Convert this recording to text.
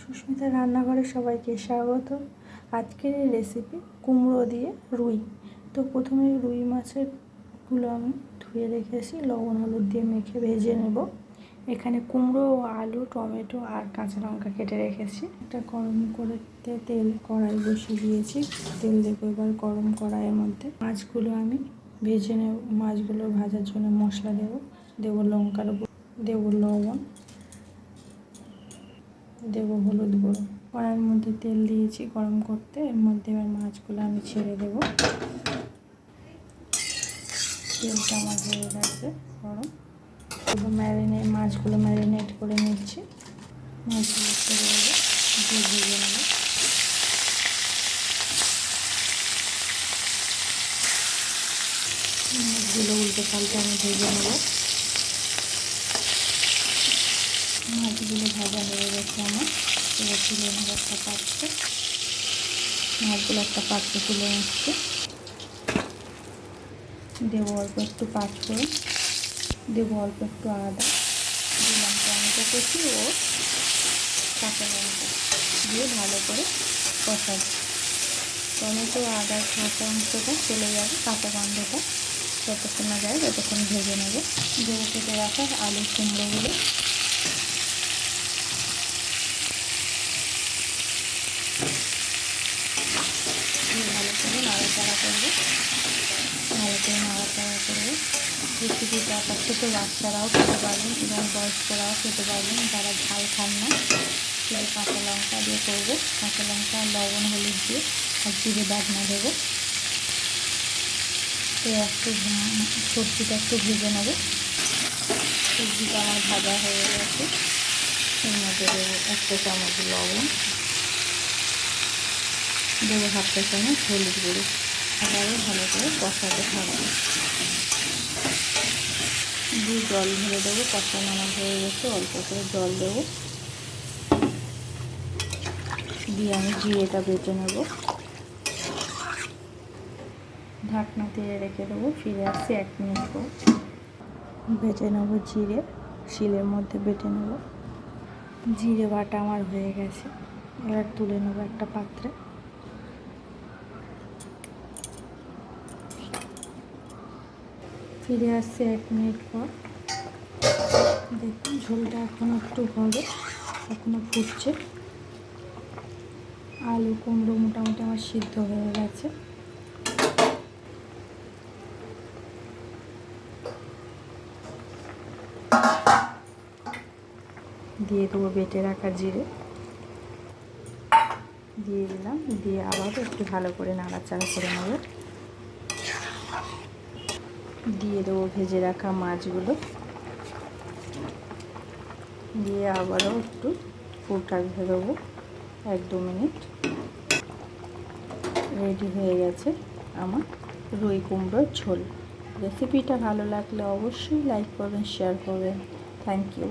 সুস্মিতার রান্নাঘরে সবাইকে স্বাগত। আজকের এই রেসিপি কুমড়ো দিয়ে রুই। তো প্রথমে রুই মাছেরগুলো আমি ধুয়ে রেখেছি, লবণ হলুদ দিয়ে মেখে ভেজে নেব। এখানে কুমড়ো, আলু, টমেটো আর কাঁচা লঙ্কা কেটে রেখেছি। একটা গরম করতে তেল কড়াই বসিয়ে দিয়েছি, তেল দেবো এবার গরম কড়াইয়ের মধ্যে। মাছগুলো আমি ভেজে নেব। মাছগুলো ভাজার জন্য মশলা দেবো লঙ্কার গুঁড়ো, দেবো লবণ, দেবো হলুদ গুঁড়ো। কড়াইয়ের মধ্যে তেল দিয়েছি গরম করতে, এর মধ্যে এবার মাছগুলো আমি ছেড়ে দেবো। তেলটা আমার হয়ে গেছে গরম। মাছগুলো ম্যারিনেট করে নিচ্ছি। মাছগুলো ছেড়ে দেবো, ভেজে নেবো। মাছগুলো উল্টে পাল্টে আমি ভেজে নেবো। মাছগুলো ভাজা হয়ে গেছে আমার, এবার তুলে নেবো একটা পাত্রে। মাছগুলো একটা পাত্রে তুলে নিচ্ছি। দেবো অল্প একটু পাঁচফোড়ন, দেবো অল্প একটু আদা, দিলাম টমেটো কুচি ও কাঁচা লঙ্কা দিয়ে ভালো করে কষাবো। টমেটো আদার কাঁচা অংশটা চলে যাবে, কাঁচা গন্ধটা যতক্ষণ না যায় ততক্ষণ ভেজে নেবো। দেবো কেটে রাখা আলু কুমড়োগুলো, ভালো করে নাড়াচাড়া করবো। রেসিপিটা একটা ছোটো বাচ্চারাও খেতে পারবেন এবং বয়স্করাও খেতে পারবেন যারা ঝাল খান না। শুধু কাঁচা লঙ্কা দিয়ে করবো, কাঁচা লঙ্কা লবণ হলুদ দিয়ে আর জিরে বাটনা দেবো। তো একটু সবজিটা একটু ভেজে নেবো। সবজিটা আমার ভাজা হয়ে গেছে, এর মধ্যে দেবো 1 চামচ লবণ, দেবো 1/2 চামচ হলুদ গুঁড়ো। আবারও ভালো করে কষাতে থাকবো। দিয়ে জল ভরে দেবো। কষানো আমার হয়ে গেছে, অল্প করে জল দেবো। দিয়ে আমি জিরেটা বেটে নেব। ঢাকনা দিয়ে রেখে দেবো, ফিরে আসছি 1 মিনিট পর। বেটে নেব জিরে, শিলের মধ্যে বেটে নেব। জিরে বাটা আমার হয়ে গেছে, এবার তুলে নেব একটা পাত্রে। ফিরে আসছে 1 মিনিট পর। দেখুন ঝোলটা এখনও একটু হবে, এখনও ফুটছে। আলু কুমড়ো মোটামুটি আমার সিদ্ধ হয়ে গেছে। দিয়ে দেবো বেটে রাখা জিরে, দিয়ে দিলাম। দিয়ে আবারও একটু ভালো করে নাড়াচাড়া করে নেব। দিয়ে দেবো ভেজে রাখা মাছগুলো, দিয়ে আবারও একটু ফুটাতে দেবো 1-2 মিনিট। রেডি হয়ে গেছে আমার রুই কুমড়োর ঝোল। রেসিপিটা ভালো লাগলে অবশ্যই লাইক করবেন, শেয়ার করবেন। Thank you.